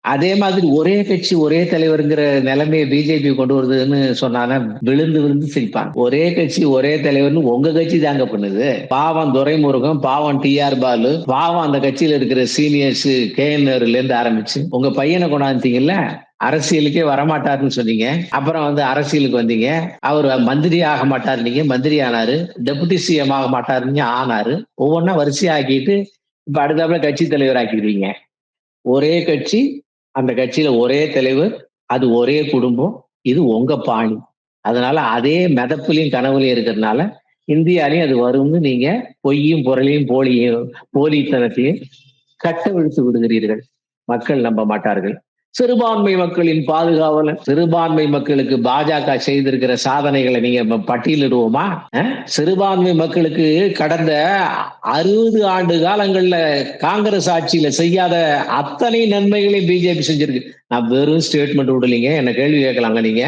அதே மாதிரி ஒரே கட்சி, ஒரே தலைவர்ங்கிற நிலைமைய பிஜேபி கொண்டு வருதுன்னு சொன்னான்னா, விழுந்து விழுந்து சிரிப்பாங்க. ஒரே கட்சி, ஒரே தலைவர்ன்னு உங்க கட்சி தாங்க பண்ணுது. பாவம் துரைமுருகன், பாவம் டி.ஆர். பாலு, பாவம் அந்த கட்சியில இருக்கிற சீனியர்ஸ் கே.என்.நேருல இருந்து ஆரம்பிச்சு, உங்க பையன கொண்டாந்துட்டீங்கல்ல, அரசியலுக்கே வரமாட்டாருன்னு சொன்னீங்க. அப்புறம் அரசியலுக்கு வந்தீங்க. அவரு மந்திரி ஆக மாட்டாருன்னீங்க, மந்திரி ஆனாரு. டெபுட்டி சிஎம் ஆக மாட்டாருன்னீங்க, ஆனாரு. ஒவ்வொன்னா வரிசையா ஆக்கிட்டு, இப்ப அடுத்தாப்புல கட்சி தலைவர் ஆக்கிருவீங்க. ஒரே கட்சி, அந்த கட்சியில ஒரே தலைவர், அது ஒரே குடும்பம், இது உங்க பாணி. அதனால அதே மெதப்புலயும் கனவுலயும் இருக்கிறதுனால, இந்தியாலயும் அது வரும்னு நீங்க பொய்யும், புரளியும், போலித்தனத்தையும் கட்டவிழ்த்து விடுகிறீர்கள். மக்கள் நம்ப மாட்டார்கள். சிறுபான்மை மக்களின் பாதுகாவலன், சிறுபான்மை மக்களுக்கு பாஜக செய்திருக்கிற சாதனைகளை நீங்க பட்டியலிடுவோமா? சிறுபான்மை மக்களுக்கு கடந்த 60 ஆண்டு காலங்கள்ல காங்கிரஸ் ஆட்சியில செய்யாத அத்தனை நன்மைகளையும் பிஜேபி செஞ்சிருக்கு. நான் வெறும் ஸ்டேட்மெண்ட் விடலைங்க. என்ன கேள்வி கேட்கலாங்க நீங்க.